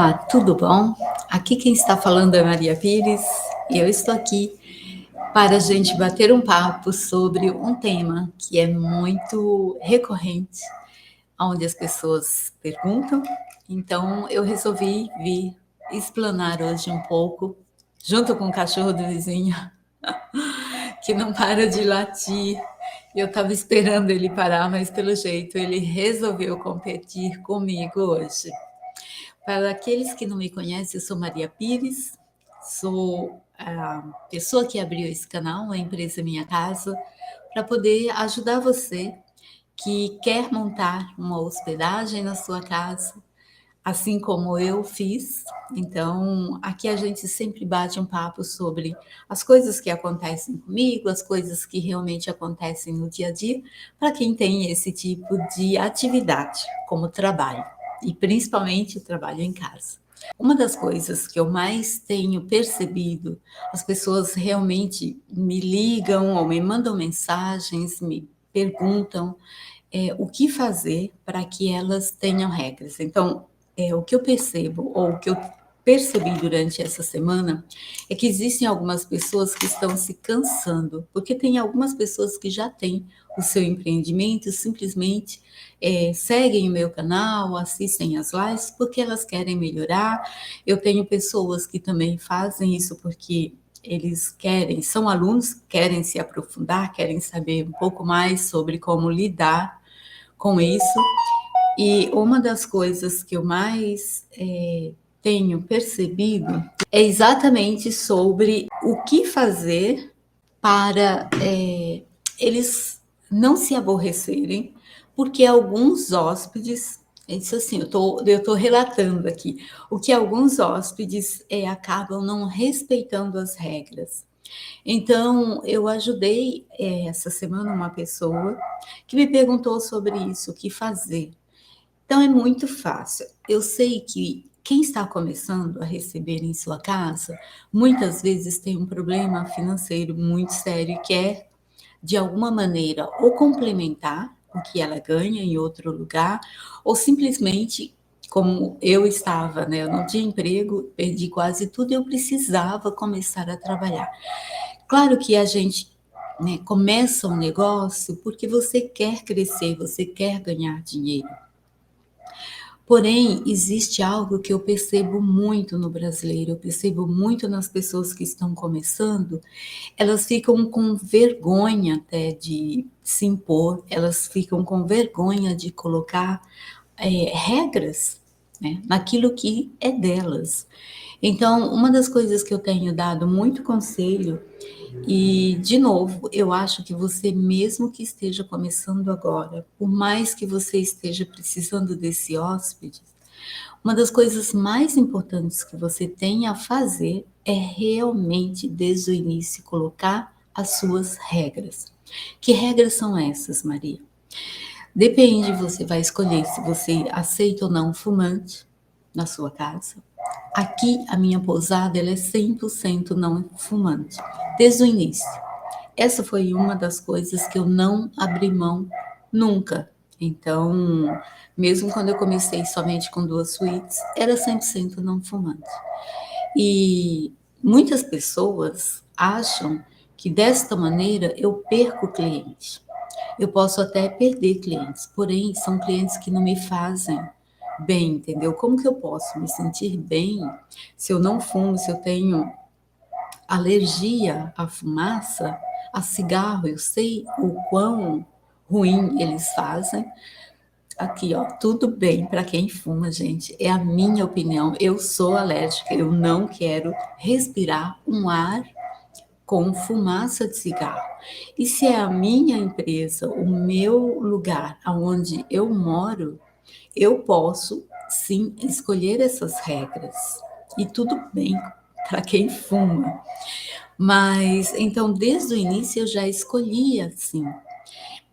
Olá, tudo bom? Aqui quem está falando é Maria Pires e eu estou aqui para a gente bater um papo sobre um tema que é muito recorrente, onde as pessoas perguntam. Então eu resolvi vir explanar hoje um pouco, junto com o cachorro do vizinho, que não para de latir. Eu estava esperando ele parar, mas pelo jeito ele resolveu competir comigo hoje. Para aqueles que não me conhecem, eu sou Maria Pires, sou a pessoa que abriu esse canal, a empresa Minha Casa, para poder ajudar você que quer montar uma hospedagem na sua casa, assim como eu fiz. Então, aqui a gente sempre bate um papo sobre as coisas que acontecem comigo, as coisas que realmente acontecem no dia a dia, para quem tem esse tipo de atividade como trabalho, e principalmente trabalho em casa. Uma das coisas que eu mais tenho percebido, as pessoas realmente me ligam ou me mandam mensagens, me perguntam o que fazer para que elas tenham regras. Então, o que eu percebo, ou o que eu percebi durante essa semana, é que existem algumas pessoas que estão se cansando, porque tem algumas pessoas que já têm o seu empreendimento, simplesmente seguem o meu canal, assistem as lives, porque elas querem melhorar. Eu tenho pessoas que também fazem isso porque eles querem, são alunos, querem se aprofundar, querem saber um pouco mais sobre como lidar com isso. E uma das coisas que eu mais tenho percebido é exatamente sobre o que fazer para eles não se aborrecerem, porque alguns hóspedes, isso assim, eu tô relatando aqui, o que alguns hóspedes acabam não respeitando as regras. Então, eu ajudei essa semana uma pessoa que me perguntou sobre isso, o que fazer. Então, é muito fácil. Eu sei que quem está começando a receber em sua casa, muitas vezes tem um problema financeiro muito sério e quer, de alguma maneira, ou complementar o que ela ganha em outro lugar, ou simplesmente, como eu estava, né? Eu não tinha emprego, perdi quase tudo, eu precisava começar a trabalhar. Claro que a gente, né, começa um negócio porque você quer crescer, você quer ganhar dinheiro. Porém, existe algo que eu percebo muito no brasileiro, eu percebo muito nas pessoas que estão começando, elas ficam com vergonha até de se impor, elas ficam com vergonha de colocar regras, né, naquilo que é delas. Então, uma das coisas que eu tenho dado muito conselho, e de novo, eu acho que você, mesmo que esteja começando agora, por mais que você esteja precisando desse hóspede, uma das coisas mais importantes que você tem a fazer é realmente, desde o início, colocar as suas regras. Que regras são essas, Maria? Depende, você vai escolher se você aceita ou não fumante na sua casa. Aqui, a minha pousada, ela é 100% não fumante, desde o início. Essa foi uma das coisas que eu não abri mão nunca. Então, mesmo quando eu comecei somente com 2 suítes, era 100% não fumante. E muitas pessoas acham que desta maneira eu perco cliente. Eu posso até perder clientes, porém são clientes que não me fazem bem, entendeu? Como que eu posso me sentir bem se eu não fumo, se eu tenho alergia à fumaça, a cigarro? Eu sei o quão ruim eles fazem. Aqui, ó, tudo bem para quem fuma, gente. É a minha opinião. Eu sou alérgica, eu não quero respirar um ar com fumaça de cigarro. E se é a minha empresa, o meu lugar, aonde eu moro, eu posso sim escolher essas regras. E tudo bem para quem fuma. Mas então, desde o início eu já escolhi assim.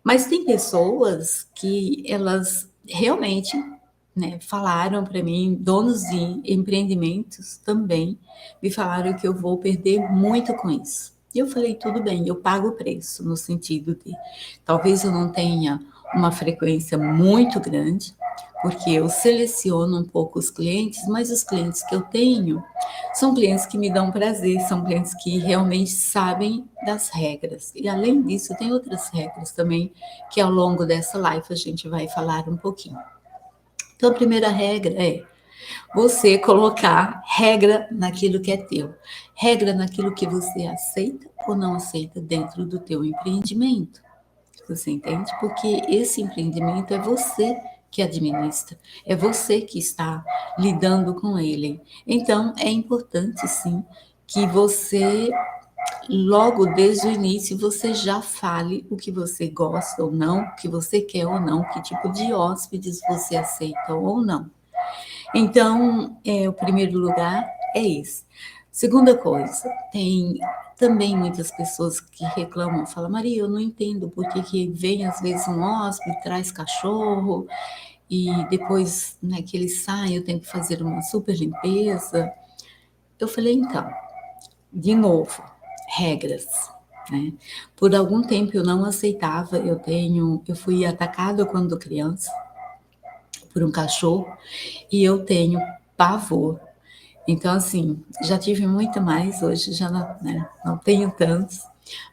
Mas tem pessoas que elas realmente, né, falaram para mim, donos de empreendimentos também, me falaram que eu vou perder muito com isso. E eu falei, tudo bem, eu pago o preço, no sentido de talvez eu não tenha uma frequência muito grande, porque eu seleciono um pouco os clientes, mas os clientes que eu tenho são clientes que me dão prazer, são clientes que realmente sabem das regras. E além disso, tem outras regras também que ao longo dessa live a gente vai falar um pouquinho. Então, a primeira regra é você colocar regra naquilo que é teu, regra naquilo que você aceita ou não aceita dentro do teu empreendimento. Você entende? Porque esse empreendimento é você que administra, é você que está lidando com ele. Então, é importante, sim, que você, logo desde o início, você já fale o que você gosta ou não, o que você quer ou não, que tipo de hóspedes você aceita ou não. Então, o primeiro lugar é esse. Segunda coisa, tem também muitas pessoas que reclamam, falam, Maria, eu não entendo por que vem às vezes um hóspede, traz cachorro, e depois, né, que ele sai, eu tenho que fazer uma super limpeza. Eu falei, então, de novo, regras, né? Por algum tempo eu não aceitava, eu fui atacada quando criança por um cachorro, e eu tenho pavor. Então, assim, já tive muito mais, hoje já não, né, não tenho tantos,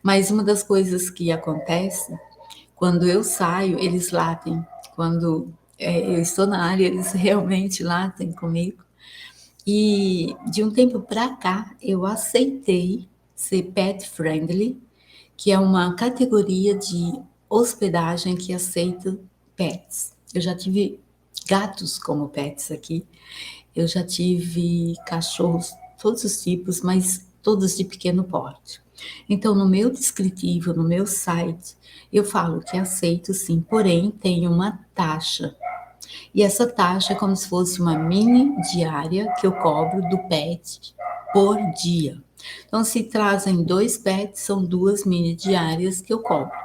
mas uma das coisas que acontece, quando eu saio, eles latem, quando eu estou na área, eles realmente latem comigo, e de um tempo para cá, eu aceitei ser pet friendly, que é uma categoria de hospedagem que aceita pets. Eu já tive gatos como pets aqui, eu já tive cachorros, todos os tipos, mas todos de pequeno porte. Então, no meu descritivo, no meu site, eu falo que aceito sim, porém tem uma taxa. E essa taxa é como se fosse uma mini diária que eu cobro do pet por dia. Então, se trazem 2 pets, são 2 mini diárias que eu cobro.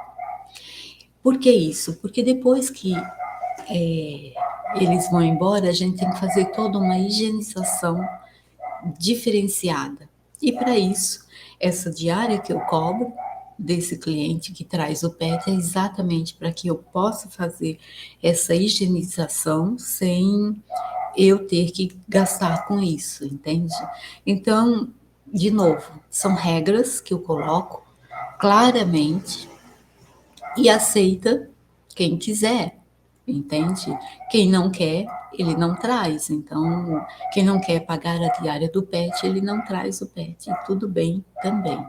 Por que isso? Porque depois que eles vão embora, a gente tem que fazer toda uma higienização diferenciada. E para isso, essa diária que eu cobro desse cliente que traz o pet é exatamente para que eu possa fazer essa higienização sem eu ter que gastar com isso, entende? Então, de novo, são regras que eu coloco claramente e aceita quem quiser, entende? Quem não quer, ele não traz. Então, quem não quer pagar a diária do pet, ele não traz o pet. E tudo bem também.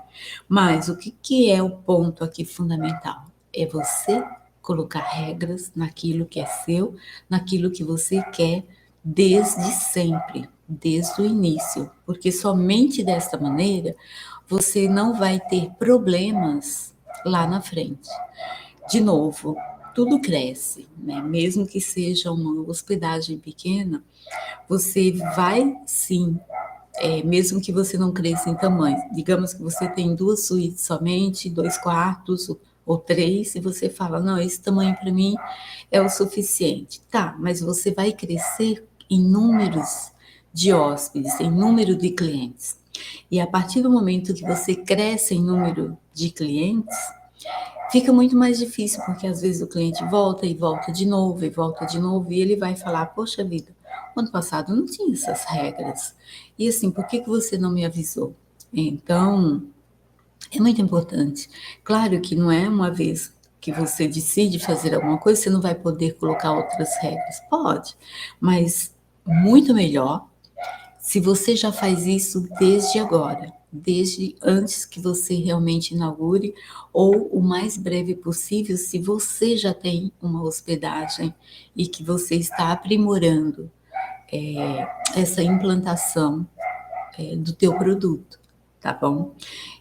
Mas o que é o ponto aqui fundamental? É você colocar regras naquilo que é seu, naquilo que você quer desde sempre, desde o início. Porque somente desta maneira você não vai ter problemas lá na frente. De novo, tudo cresce, né? Mesmo que seja uma hospedagem pequena, você vai sim, mesmo que você não cresça em tamanho. Digamos que você tem 2 suítes somente, 2 quartos ou 3, e você fala, não, esse tamanho para mim é o suficiente. Tá, mas você vai crescer em números de hóspedes, em número de clientes. E a partir do momento que você cresce em número de clientes, fica muito mais difícil, porque às vezes o cliente volta e volta de novo, e volta de novo, e ele vai falar, poxa vida, ano passado não tinha essas regras. E assim, por que você não me avisou? Então, é muito importante. Claro que não é uma vez que você decide fazer alguma coisa, você não vai poder colocar outras regras. Pode, mas muito melhor se você já faz isso desde agora, desde antes que você realmente inaugure, ou o mais breve possível, se você já tem uma hospedagem e que você está aprimorando essa implantação do teu produto, tá bom?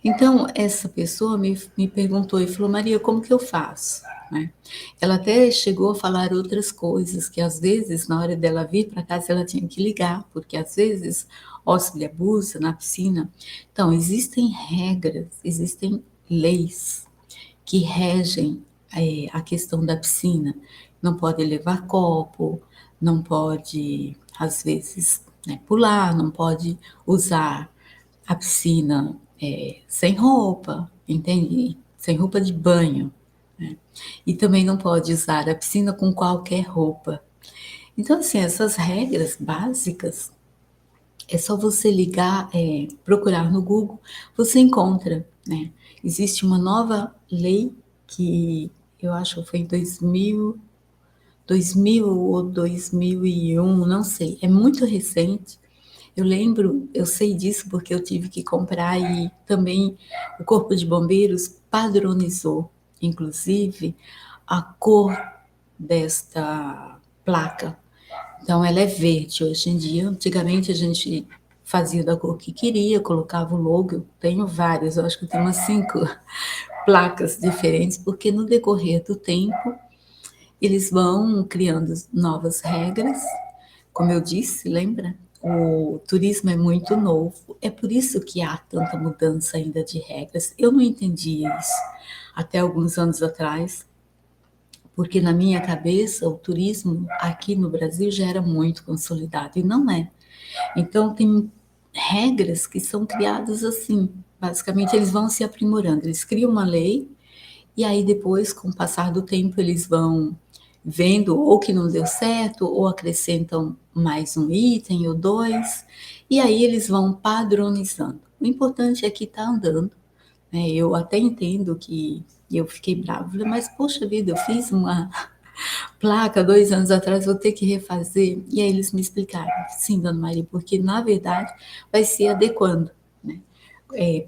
Então, essa pessoa me perguntou e falou, Maria, como que eu faço? Né? Ela até chegou a falar outras coisas, que às vezes, na hora dela vir para casa, ela tinha que ligar, porque às vezes hóspede abusa na piscina. Então, existem regras, existem leis que regem a questão da piscina. Não pode levar copo, não pode, às vezes, né, pular, não pode usar a piscina sem roupa, entende? Sem roupa de banho. Né? E também não pode usar a piscina com qualquer roupa. Então, assim, essas regras básicas, é só você ligar, procurar no Google, você encontra, né. Existe uma nova lei que eu acho que foi em 2000 ou 2001, não sei, é muito recente. Eu sei disso porque eu tive que comprar e também o Corpo de Bombeiros padronizou, inclusive, a cor desta placa. Então, ela é verde hoje em dia. Antigamente, a gente fazia da cor que queria, colocava o logo. Eu tenho várias, eu acho que eu tenho umas 5 placas diferentes, porque no decorrer do tempo, eles vão criando novas regras. Como eu disse, lembra? O turismo é muito novo, é por isso que há tanta mudança ainda de regras. Eu não entendia isso até alguns anos atrás, porque na minha cabeça o turismo aqui no Brasil já era muito consolidado e não é. Então tem regras que são criadas assim, basicamente eles vão se aprimorando, eles criam uma lei e aí depois, com o passar do tempo, eles vão vendo ou que não deu certo, ou acrescentam mais um item ou dois, e aí eles vão padronizando. O importante é que está andando, né? Eu até entendo que eu fiquei brava, mas poxa vida, eu fiz uma placa 2 anos atrás, vou ter que refazer. E aí eles me explicaram, sim, dona Maria, porque na verdade vai se adequando, né?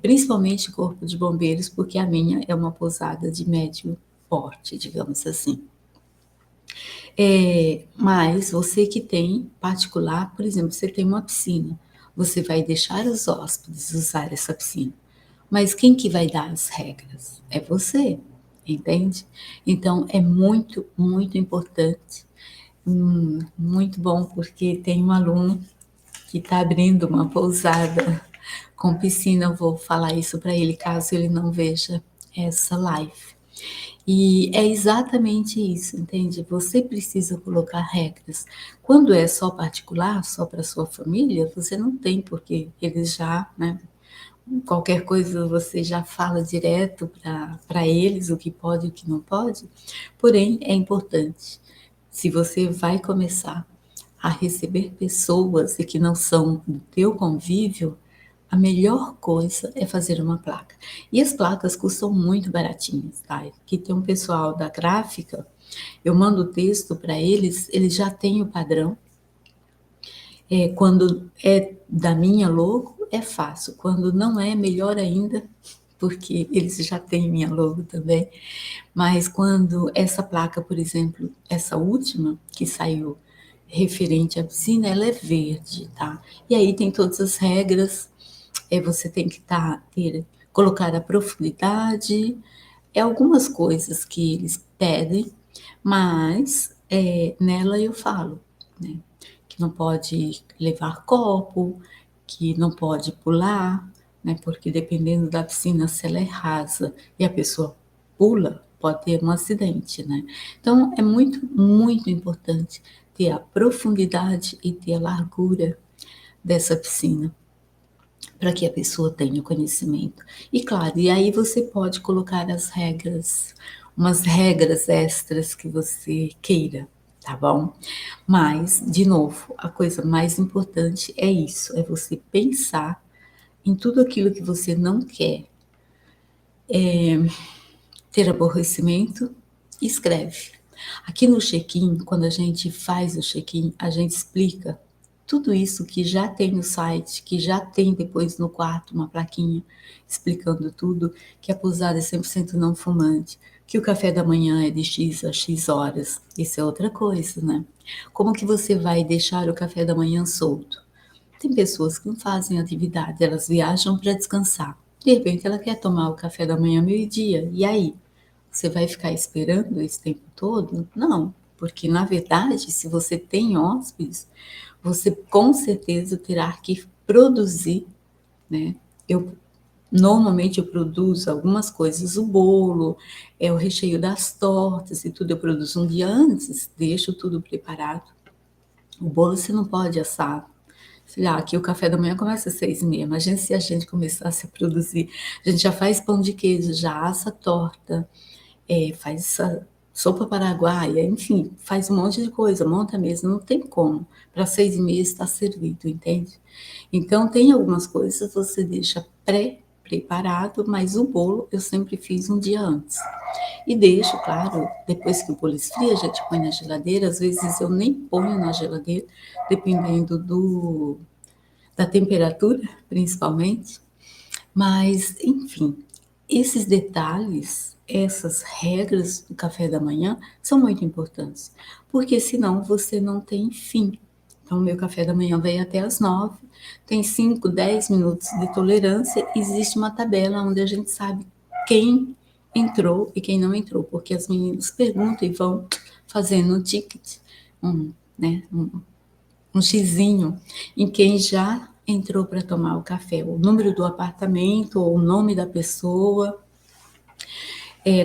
Principalmente Corpo de Bombeiros, porque a minha é uma pousada de médio porte, digamos assim. Mas você que tem particular, por exemplo, você tem uma piscina, você vai deixar os hóspedes usar essa piscina, mas quem que vai dar as regras? É você, entende? Então é muito, muito importante, muito bom, porque tem um aluno que está abrindo uma pousada com piscina. Eu vou falar isso para ele caso ele não veja essa live. E é exatamente isso, entende? Você precisa colocar regras. Quando é só particular, só para sua família, você não tem, porque eles já, né? Qualquer coisa você já fala direto para eles o que pode e o que não pode. Porém, é importante. Se você vai começar a receber pessoas e que não são do teu convívio, a melhor coisa é fazer uma placa. E as placas custam muito baratinhas, tá? Aqui tem um pessoal da gráfica, eu mando o texto para eles, eles já têm o padrão. Quando é da minha logo, é fácil. Quando não é, melhor ainda, porque eles já têm minha logo também. Mas quando essa placa, por exemplo, essa última que saiu referente à piscina, ela é verde, tá? E aí tem todas as regras, você tem que colocar a profundidade, algumas coisas que eles pedem, mas nela eu falo, né? Que não pode levar copo, que não pode pular, né? Porque dependendo da piscina, se ela é rasa e a pessoa pula, pode ter um acidente, né? Então é muito, muito importante ter a profundidade e ter a largura dessa piscina, para que a pessoa tenha conhecimento. E claro, e aí você pode colocar as regras, umas regras extras que você queira, tá bom? Mas, de novo, a coisa mais importante é isso, é você pensar em tudo aquilo que você não quer ter aborrecimento, escreve. Aqui no check-in, quando a gente faz o check-in, a gente explica tudo isso que já tem no site, que já tem depois no quarto uma plaquinha explicando tudo, que a pousada é 100% não fumante, que o café da manhã é de X a X horas. Isso é outra coisa, né? Como que você vai deixar o café da manhã solto? Tem pessoas que não fazem atividade, elas viajam para descansar. De repente ela quer tomar o café da manhã meio-dia, e aí? Você vai ficar esperando esse tempo todo? Não, porque na verdade, se você tem hóspedes, você com certeza terá que produzir, né? Eu normalmente eu produzo algumas coisas, o bolo, o recheio das tortas e tudo eu produzo um dia antes, deixo tudo preparado. O bolo você não pode assar. Sei lá, aqui o café da manhã começa às 6h30. Imagina se a gente começasse a produzir. A gente já faz pão de queijo, já assa torta, faz essa sopa paraguaia, enfim, faz um monte de coisa, monta mesmo, não tem como. Para 6h30 está servido, entende? Então, tem algumas coisas que você deixa pré-preparado, mas o bolo eu sempre fiz um dia antes. E deixo, claro, depois que o bolo esfria, a gente põe na geladeira. Às vezes eu nem ponho na geladeira, dependendo da temperatura, principalmente. Mas, enfim, esses detalhes, essas regras do café da manhã são muito importantes, porque senão você não tem fim. Então, meu café da manhã vem até às 9, tem 5, 10 minutos de tolerância, existe uma tabela onde a gente sabe quem entrou e quem não entrou, porque as meninas perguntam e vão fazendo um ticket, né, um xizinho em quem já entrou para tomar o café, o número do apartamento ou o nome da pessoa.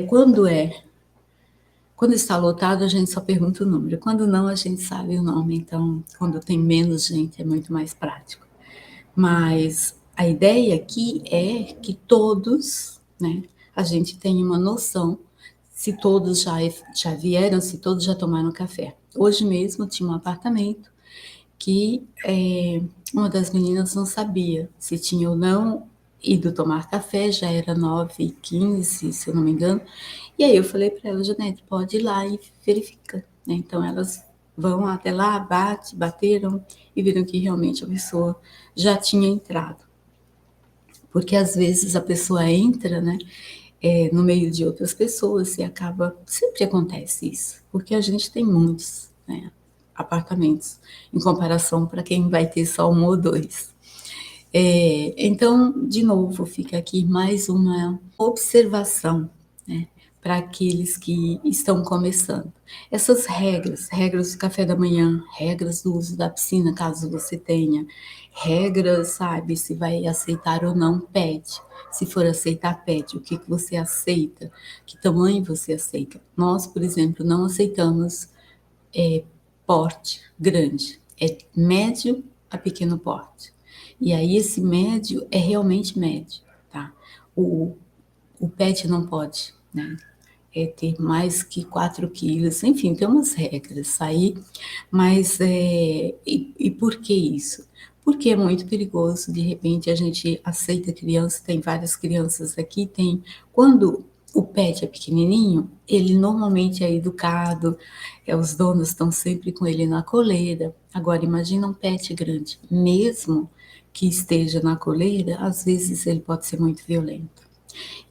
Quando está lotado, a gente só pergunta o número. Quando não, a gente sabe o nome. Então, quando tem menos gente, é muito mais prático. Mas a ideia aqui é que todos, né, a gente tenha uma noção se todos já vieram, se todos já tomaram café. Hoje mesmo tinha um apartamento que uma das meninas não sabia se tinha ou não ido tomar café, já era 9h15, se eu não me engano. E aí eu falei para ela, Janete, pode ir lá e verifica. Né? Então elas vão até lá, bateram e viram que realmente a pessoa já tinha entrado. Porque às vezes a pessoa entra, né, no meio de outras pessoas e acaba, sempre acontece isso, porque a gente tem muitos, né, apartamentos, em comparação para quem vai ter só um ou dois. Então, de novo, fica aqui mais uma observação, né, para aqueles que estão começando. Essas regras do café da manhã, regras do uso da piscina, caso você tenha, regras, sabe, se vai aceitar ou não pet. Se for aceitar pet, o que você aceita, que tamanho você aceita. Nós, por exemplo, não aceitamos porte grande, é médio a pequeno porte. E aí esse médio é realmente médio, tá? O pet não pode, né? Ter mais que 4 quilos, enfim, tem umas regras aí, mas e por que isso? Porque é muito perigoso, de repente a gente aceita criança, tem várias crianças aqui, quando o pet é pequenininho, ele normalmente é educado, os donos estão sempre com ele na coleira. Agora, imagina um pet grande, mesmo que esteja na coleira, às vezes ele pode ser muito violento.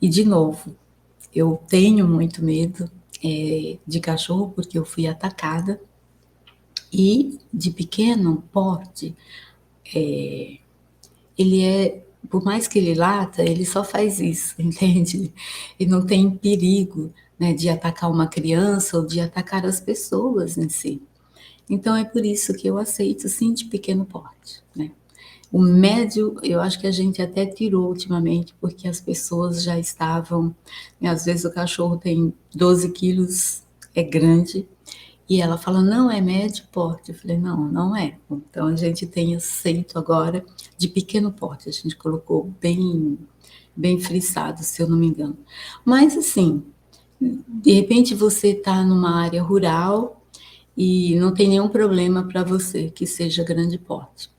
E, de novo, eu tenho muito medo de cachorro porque eu fui atacada e de pequeno porte, por mais que ele lata, ele só faz isso, entende? E não tem perigo, né, de atacar uma criança ou de atacar as pessoas em si. Então é por isso que eu aceito sim de pequeno porte, né? O médio, eu acho que a gente até tirou ultimamente, porque as pessoas já estavam, né, às vezes o cachorro tem 12 quilos, é grande, e ela fala, não, é médio porte. Eu falei, não, não é. Então a gente tem aceito agora de pequeno porte, a gente colocou bem frisado, se eu não me engano. Mas assim, de repente você está numa área rural e não tem nenhum problema para você que seja grande porte.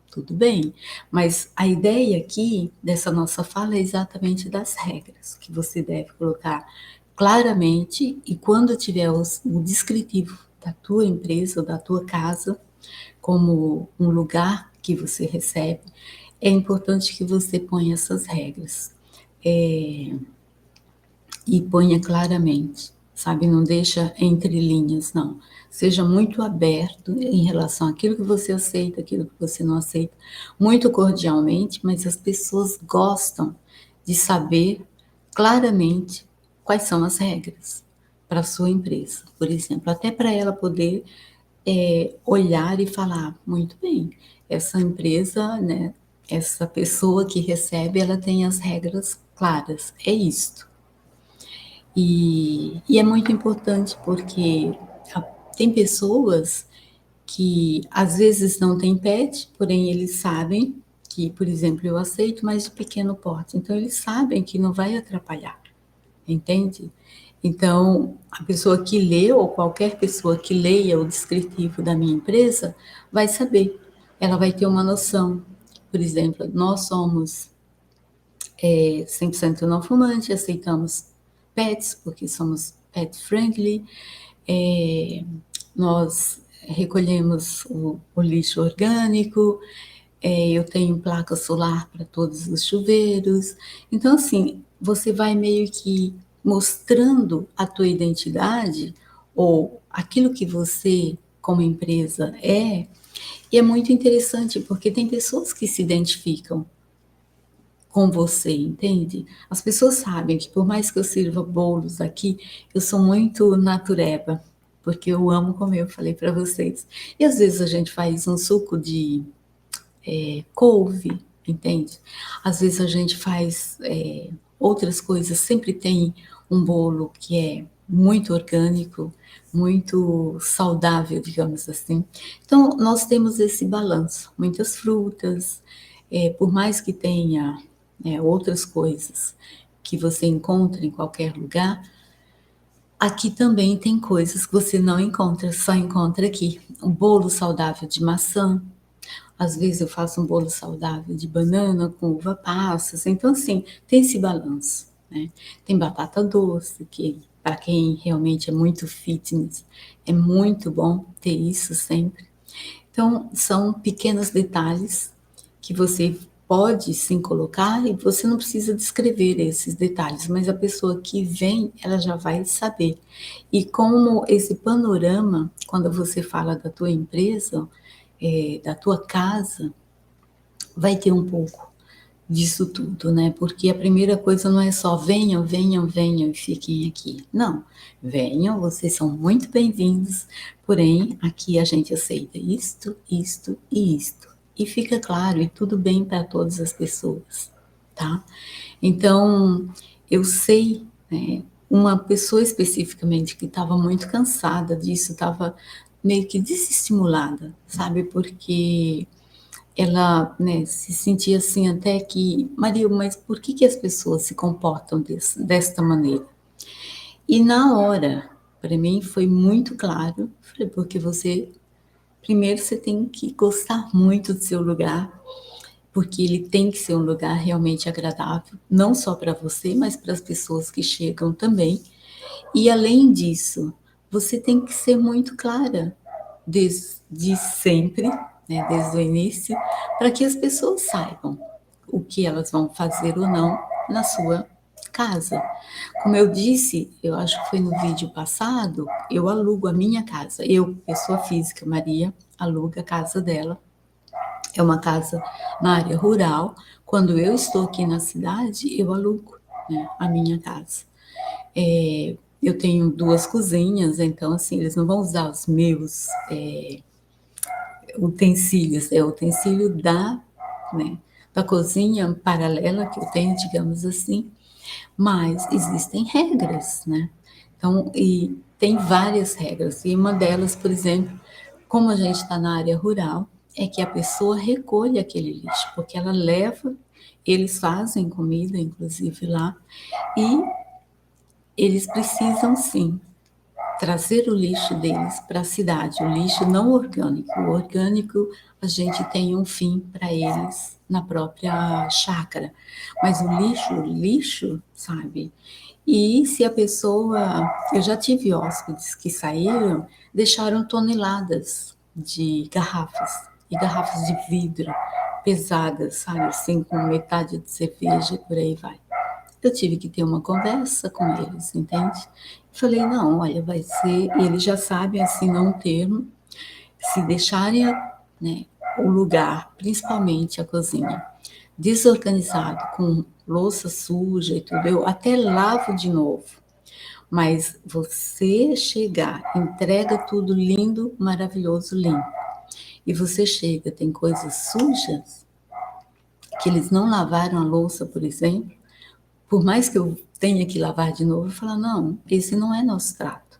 Tudo bem, mas a ideia aqui dessa nossa fala é exatamente das regras, que você deve colocar claramente e quando tiver o descritivo da tua empresa ou da tua casa, como um lugar que você recebe, é importante que você ponha essas regras. E ponha claramente, sabe? Não deixa entre linhas, não. Seja muito aberto em relação àquilo que você aceita, aquilo que você não aceita, muito cordialmente, mas as pessoas gostam de saber claramente quais são as regras para a sua empresa, por exemplo, até para ela poder olhar e falar, muito bem, essa empresa, né, essa pessoa que recebe, ela tem as regras claras, é isto. E é muito importante porque tem pessoas que às vezes não têm pet, porém eles sabem que, por exemplo, eu aceito, mas de pequeno porte. Então eles sabem que não vai atrapalhar, entende? Então, a pessoa que lê, ou qualquer pessoa que leia o descritivo da minha empresa, vai saber, ela vai ter uma noção. Por exemplo, nós somos 100% não fumante, aceitamos pets, porque somos pet friendly, é, nós recolhemos o lixo orgânico, eu tenho placa solar para todos os chuveiros. Então, assim, você vai meio que mostrando a tua identidade ou aquilo que você, como empresa, e é muito interessante, porque tem pessoas que se identificam com você, entende? As pessoas sabem que por mais que eu sirva bolos aqui, eu sou muito natureba, porque eu amo comer, eu falei para vocês. E às vezes a gente faz um suco de couve, entende? Às vezes a gente faz outras coisas, sempre tem um bolo que é muito orgânico, muito saudável, digamos assim. Então, nós temos esse balanço, muitas frutas, por mais que tenha outras coisas que você encontra em qualquer lugar, aqui também tem coisas que você não encontra, só encontra aqui. Um bolo saudável de maçã, às vezes eu faço um bolo saudável de banana com uva passas. Então, assim, tem esse balanço, né? Tem batata doce, que para quem realmente é muito fitness, é muito bom ter isso sempre. Então, são pequenos detalhes que você pode sim colocar e você não precisa descrever esses detalhes, mas a pessoa que vem, ela já vai saber. E como esse panorama, quando você fala da tua empresa, da tua casa, vai ter um pouco disso tudo, né? Porque a primeira coisa não é só venham, venham, venham e fiquem aqui. Não, venham, vocês são muito bem-vindos, porém aqui a gente aceita isto, isto e isto. E fica claro, e tudo bem para todas as pessoas, tá? Então, eu sei, né, uma pessoa especificamente que estava muito cansada disso, estava meio que desestimulada, sabe? Porque ela, né, se sentia assim até que, Maria, mas por que que as pessoas se comportam desta maneira? E na hora, para mim foi muito claro, falei, porque primeiro você tem que gostar muito do seu lugar, porque ele tem que ser um lugar realmente agradável, não só para você, mas para as pessoas que chegam também. E além disso, você tem que ser muito clara desde sempre, né, desde o início, para que as pessoas saibam o que elas vão fazer ou não na sua casa. Como eu disse, eu acho que foi no vídeo passado, eu alugo a minha casa. Eu, pessoa física, Maria, aluga a casa dela. É uma casa na área rural. Quando eu estou aqui na cidade, eu alugo, né, a minha casa. Eu tenho duas cozinhas, então assim, eles não vão usar os meus utensílios, é o utensílio né, da cozinha paralela que eu tenho, digamos assim, mas existem regras, né? Então, e tem várias regras, e uma delas, por exemplo, como a gente está na área rural, é que a pessoa recolhe aquele lixo, porque ela leva, eles fazem comida, inclusive lá, e eles precisam sim trazer o lixo deles para a cidade, o lixo não orgânico. O orgânico, a gente tem um fim para eles na própria chácara, mas o lixo, sabe? E se a pessoa, eu já tive hóspedes que saíram, deixaram toneladas de garrafas, e garrafas de vidro pesadas, sabe? Assim, com metade de cerveja, por aí vai. Eu tive que ter uma conversa com eles, entende? Falei, não, olha, vai ser, e eles já sabem, assinam um termo, se deixarem, né, o lugar, principalmente a cozinha, desorganizado, com louça suja e tudo, eu até lavo de novo. Mas você chegar, entrega tudo lindo, maravilhoso, limpo. E você chega, tem coisas sujas, que eles não lavaram a louça, por exemplo, por mais que eu tenha que lavar de novo, eu falo, não, esse não é nosso trato.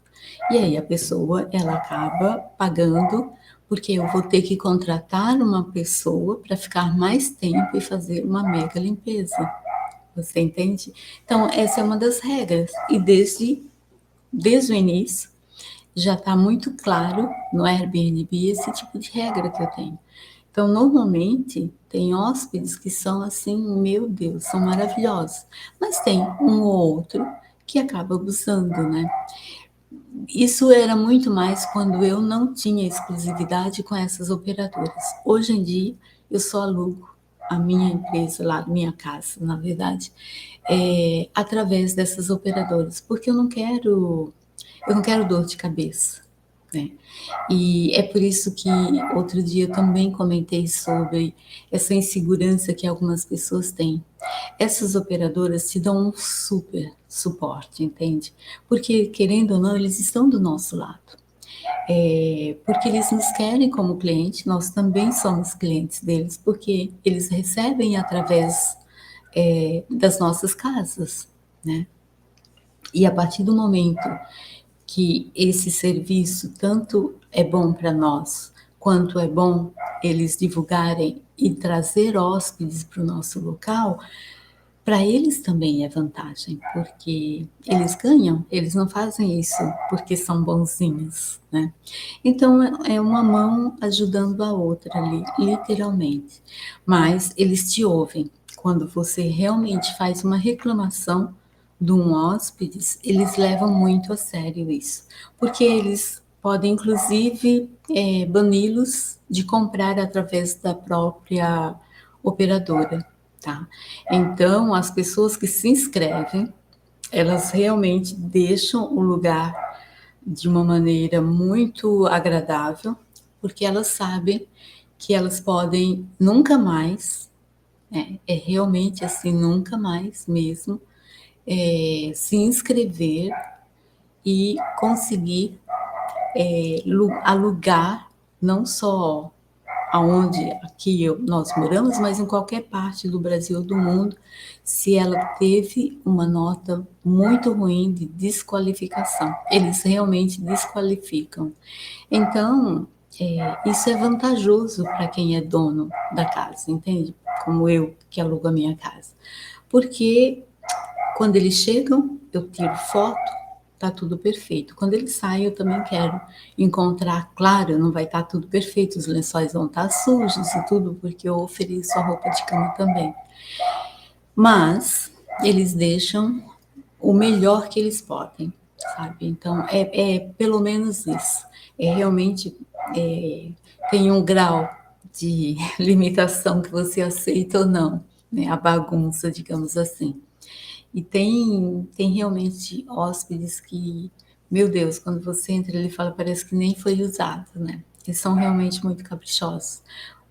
E aí a pessoa, ela acaba pagando, porque eu vou ter que contratar uma pessoa para ficar mais tempo e fazer uma mega limpeza. Você entende? Então, essa é uma das regras. E desde desde o início, já está muito claro no Airbnb esse tipo de regra que eu tenho. Então, normalmente, tem hóspedes que são assim, meu Deus, são maravilhosos, mas tem um ou outro que acaba abusando, né? Isso era muito mais quando eu não tinha exclusividade com essas operadoras. Hoje em dia, eu só alugo a minha empresa lá, minha casa, na verdade, através dessas operadoras, porque eu não quero dor de cabeça, né? E é por isso que outro dia eu também comentei sobre essa insegurança que algumas pessoas têm. Essas operadoras te dão um super suporte, entende? Porque, querendo ou não, eles estão do nosso lado. Porque eles nos querem como cliente, nós também somos clientes deles, porque eles recebem através das nossas casas, né? E a partir do momento que esse serviço tanto é bom para nós, quanto é bom eles divulgarem e trazer hóspedes para o nosso local, para eles também é vantagem, porque eles ganham, eles não fazem isso porque são bonzinhos, né? Então é uma mão ajudando a outra ali, literalmente. Mas eles te ouvem. Quando você realmente faz uma reclamação de um hóspede, eles levam muito a sério isso, porque eles podem inclusive bani-los de comprar através da própria operadora. Tá? Então, as pessoas que se inscrevem, elas realmente deixam o lugar de uma maneira muito agradável, porque elas sabem que elas podem nunca mais, realmente assim, nunca mais mesmo, se inscrever e conseguir alugar não só aonde aqui nós moramos, mas em qualquer parte do Brasil ou do mundo, se ela teve uma nota muito ruim de desqualificação. Eles realmente desqualificam. Então, isso é vantajoso para quem é dono da casa, entende? Como eu, que alugo a minha casa. Porque quando eles chegam, eu tiro foto, tá tudo perfeito. Quando eles saem, eu também quero encontrar, claro, não vai estar tudo perfeito, os lençóis vão estar sujos e tudo, porque eu ofereço a roupa de cama também. Mas eles deixam o melhor que eles podem, sabe? Então, é pelo menos isso. Realmente tem um grau de limitação que você aceita ou não, né? A bagunça, digamos assim. E tem realmente hóspedes que, meu Deus, quando você entra ele fala, parece que nem foi usado, né? Eles são realmente muito caprichosos.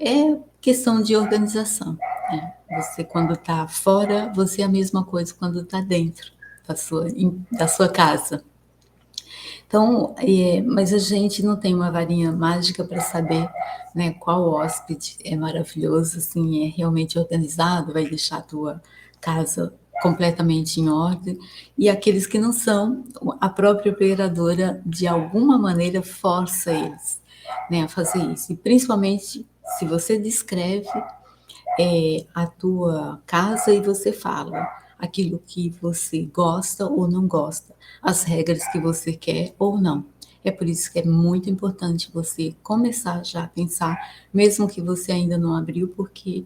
É questão de organização, né? Você quando está fora, você é a mesma coisa quando está dentro da sua casa. Então, mas a gente não tem uma varinha mágica para saber, né, qual hóspede é maravilhoso, assim, é realmente organizado, vai deixar a tua casa completamente em ordem, e aqueles que não são, a própria operadora, de alguma maneira, força eles, né, a fazer isso. E principalmente se você descreve a tua casa e você fala aquilo que você gosta ou não gosta, as regras que você quer ou não. É por isso que é muito importante você começar já a pensar, mesmo que você ainda não abriu, porque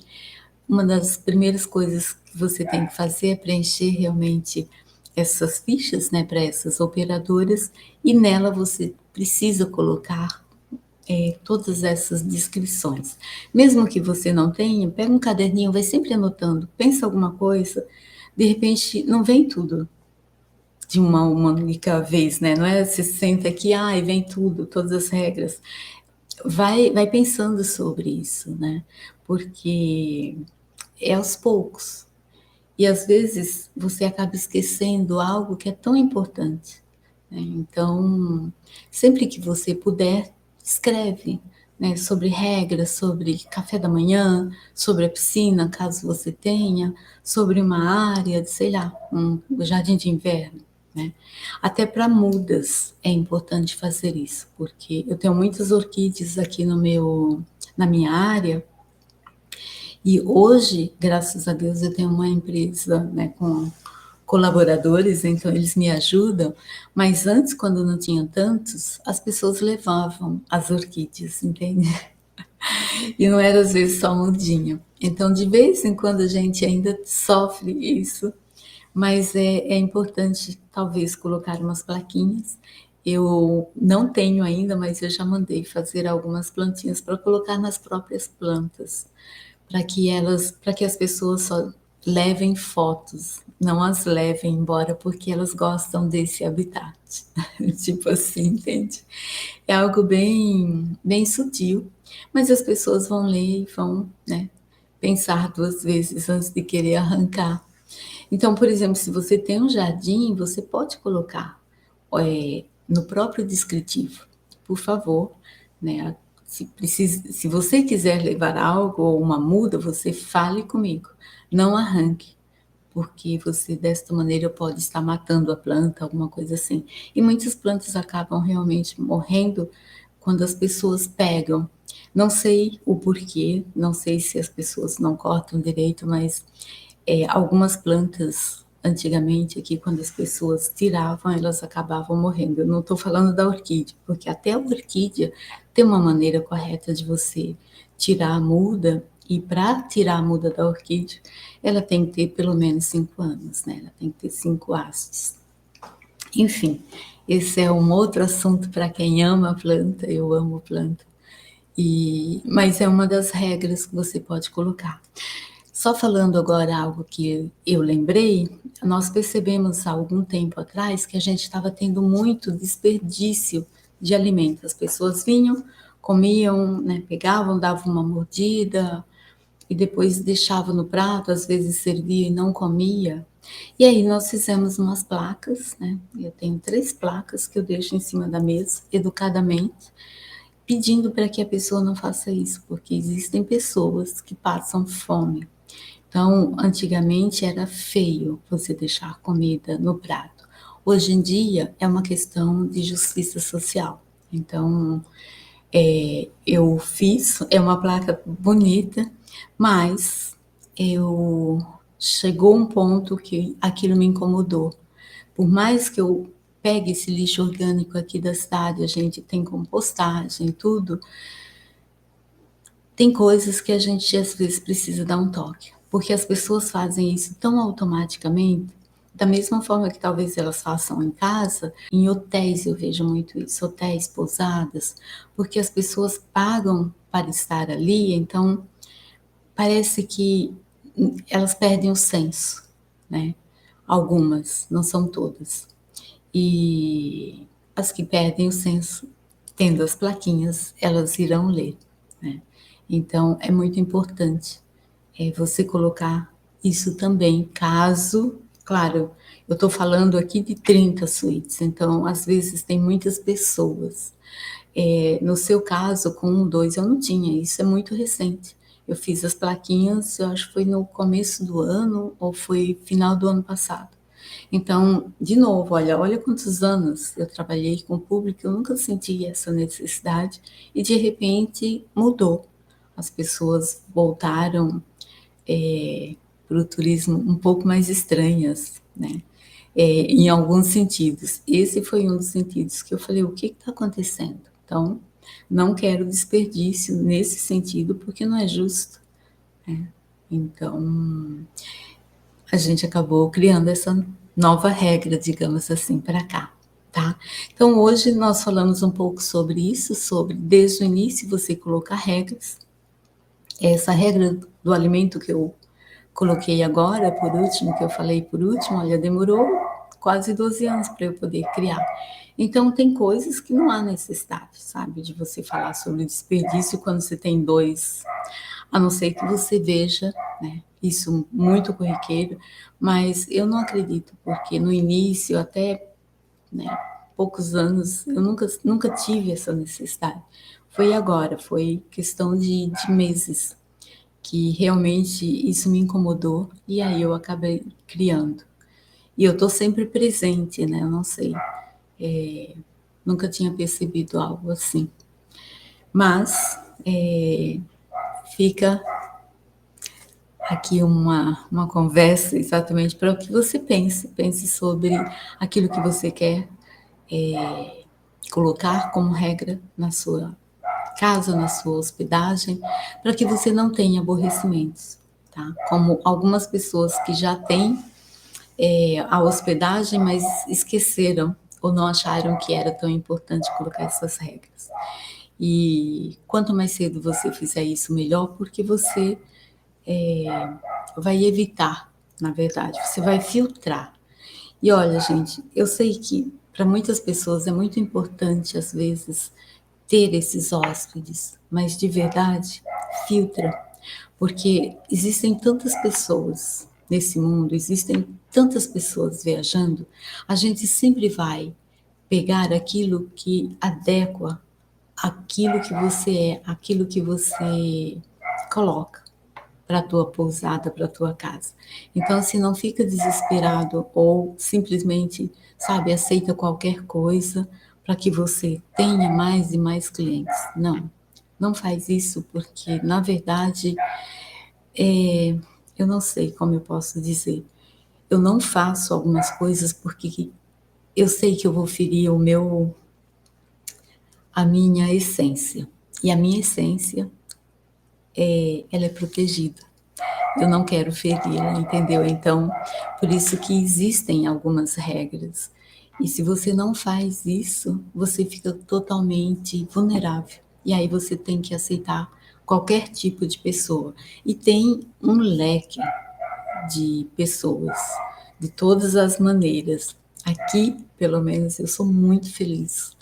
uma das primeiras coisas que você tem que fazer é preencher realmente essas fichas, né, para essas operadoras, e nela você precisa colocar todas essas descrições. Mesmo que você não tenha, pega um caderninho, vai sempre anotando, pensa alguma coisa, de repente não vem tudo de uma única vez, né? Não é você senta aqui, e vem tudo, todas as regras. Vai pensando sobre isso, né? Porque é aos poucos. E às vezes você acaba esquecendo algo que é tão importante, né? Então, sempre que você puder, escreve, né, sobre regras, sobre café da manhã, sobre a piscina, caso você tenha, sobre uma área, sei lá, um jardim de inverno, né? Até para mudas é importante fazer isso, porque eu tenho muitas orquídeas aqui na minha área, e hoje, graças a Deus, eu tenho uma empresa, né, com colaboradores, então eles me ajudam, mas antes, quando não tinham tantos, as pessoas levavam as orquídeas, entende? E não era às vezes só mudinha. Então, de vez em quando a gente ainda sofre isso, mas é importante talvez colocar umas plaquinhas. Eu não tenho ainda, mas eu já mandei fazer algumas plantinhas para colocar nas próprias plantas, para que as pessoas só levem fotos, não as levem embora porque elas gostam desse habitat. Tipo assim, entende? É algo bem sutil, mas as pessoas vão ler e vão, né, pensar duas vezes antes de querer arrancar. Então, por exemplo, se você tem um jardim, você pode colocar no próprio descritivo, por favor, né? Se você quiser levar algo ou uma muda, você fale comigo, não arranque, porque você desta maneira pode estar matando a planta, alguma coisa assim. E muitas plantas acabam realmente morrendo quando as pessoas pegam. Não sei o porquê, não sei se as pessoas não cortam direito, mas algumas plantas, antigamente, aqui, quando as pessoas tiravam, elas acabavam morrendo. Eu não estou falando da orquídea, porque até a orquídea tem uma maneira correta de você tirar a muda, e para tirar a muda da orquídea, ela tem que ter pelo menos 5 anos, né? Ela tem que ter 5 hastes. Enfim, esse é um outro assunto para quem ama a planta, eu amo planta. Mas é uma das regras que você pode colocar. Só falando agora algo que eu lembrei, nós percebemos há algum tempo atrás que a gente estava tendo muito desperdício de alimento. As pessoas vinham, comiam, né, pegavam, davam uma mordida e depois deixavam no prato, às vezes servia e não comia. E aí nós fizemos umas placas, né? Eu tenho 3 placas que eu deixo em cima da mesa, educadamente, pedindo para que a pessoa não faça isso, porque existem pessoas que passam fome. Então, antigamente era feio você deixar comida no prato. Hoje em dia é uma questão de justiça social. Então, eu fiz, é uma placa bonita, mas eu chegou um ponto que aquilo me incomodou. Por mais que eu pegue esse lixo orgânico aqui da cidade, a gente tem compostagem, tudo, tem coisas que a gente às vezes precisa dar um toque, porque as pessoas fazem isso tão automaticamente, da mesma forma que talvez elas façam em casa, em hotéis eu vejo muito isso, hotéis, pousadas, porque as pessoas pagam para estar ali, então parece que elas perdem o senso, né? Algumas, não são todas. E as que perdem o senso, tendo as plaquinhas, elas irão ler, né? Então, é muito importante você colocar isso também, caso, claro, eu estou falando aqui de 30 suítes, então, às vezes, tem muitas pessoas. No seu caso, com 1, 2, eu não tinha, isso é muito recente. Eu fiz as plaquinhas, eu acho que foi no começo do ano, ou foi final do ano passado. Então, de novo, olha quantos anos eu trabalhei com o público, eu nunca senti essa necessidade e de repente mudou. As pessoas voltaram para o turismo um pouco mais estranhas, né? Em alguns sentidos. Esse foi um dos sentidos que eu falei, o que está acontecendo? Então, não quero desperdício nesse sentido, porque não é justo, né? Então, a gente acabou criando essa nova regra, digamos assim, para cá, tá? Então, hoje nós falamos um pouco sobre isso, sobre desde o início você colocar regras. Essa regra do alimento que eu coloquei agora, por último, que eu falei por último, olha, demorou quase 12 anos para eu poder criar. Então, tem coisas que não há necessidade, sabe, de você falar sobre desperdício quando você tem 2, a não ser que você veja, né, isso muito corriqueiro, mas eu não acredito, porque no início, até, né, poucos anos, eu nunca tive essa necessidade. Foi agora, foi questão de meses, que realmente isso me incomodou, e aí eu acabei criando. E eu estou sempre presente, né, eu não sei, nunca tinha percebido algo assim. Mas fica aqui uma conversa exatamente para que você pense sobre aquilo que você quer colocar como regra na sua casa, na sua hospedagem, para que você não tenha aborrecimentos, tá? Como algumas pessoas que já têm a hospedagem, mas esqueceram ou não acharam que era tão importante colocar essas regras. E quanto mais cedo você fizer isso, melhor, porque você vai evitar, na verdade, você vai filtrar. E olha, gente, eu sei que para muitas pessoas é muito importante, às vezes, ter esses hóspedes, mas de verdade, filtra, porque existem tantas pessoas nesse mundo, existem tantas pessoas viajando, a gente sempre vai pegar aquilo que adequa aquilo que você é, aquilo que você coloca para a tua pousada, para a tua casa. Então, assim, não fica desesperado ou simplesmente, sabe, aceita qualquer coisa para que você tenha mais e mais clientes. Não, não faz isso porque, na verdade, eu não sei como eu posso dizer. Eu não faço algumas coisas porque eu sei que eu vou ferir a minha essência. E a minha essência, ela é protegida. Eu não quero feri-la, entendeu? Então, por isso que existem algumas regras. E se você não faz isso, você fica totalmente vulnerável. E aí você tem que aceitar qualquer tipo de pessoa. E tem um leque de pessoas, de todas as maneiras. Aqui, pelo menos, eu sou muito feliz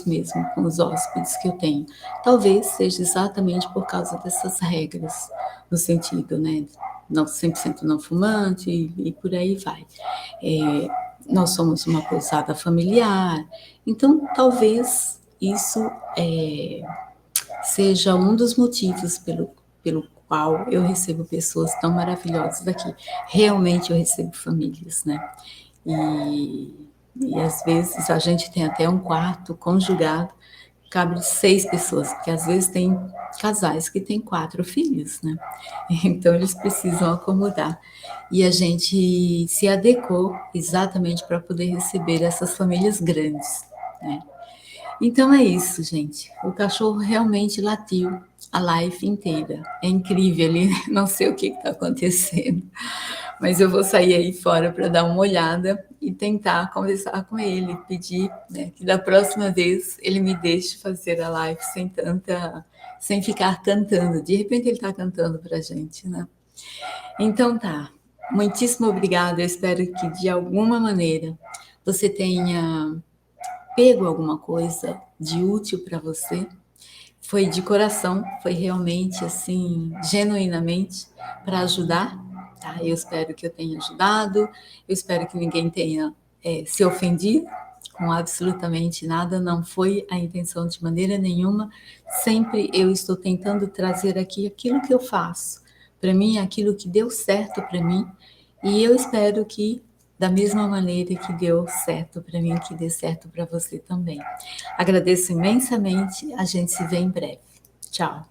mesmo com os hóspedes que eu tenho. Talvez seja exatamente por causa dessas regras, no sentido, né, não 100% não fumante e por aí vai. Nós somos uma pousada familiar, então talvez isso seja um dos motivos pelo qual eu recebo pessoas tão maravilhosas daqui. Realmente eu recebo famílias, né? E às vezes a gente tem até um quarto conjugado, cabe 6 pessoas, porque às vezes tem casais que têm 4 filhos, né? Então eles precisam acomodar. E a gente se adequou exatamente para poder receber essas famílias grandes, né? Então é isso, gente. O cachorro realmente latiu a live inteira. É incrível, ele não sei o que está acontecendo, mas eu vou sair aí fora para dar uma olhada e tentar conversar com ele, pedir, né, que da próxima vez ele me deixe fazer a live sem ficar cantando. De repente ele está cantando para a gente, né? Então tá. Muitíssimo obrigada. Eu espero que de alguma maneira você tenha pego alguma coisa de útil para você. Foi de coração, foi realmente assim, genuinamente para ajudar, tá? Eu espero que eu tenha ajudado, eu espero que ninguém tenha se ofendido com absolutamente nada, não foi a intenção de maneira nenhuma. Sempre eu estou tentando trazer aqui aquilo que eu faço para mim, aquilo que deu certo para mim, e eu espero que da mesma maneira que deu certo para mim, que dê certo para você também. Agradeço imensamente, a gente se vê em breve. Tchau.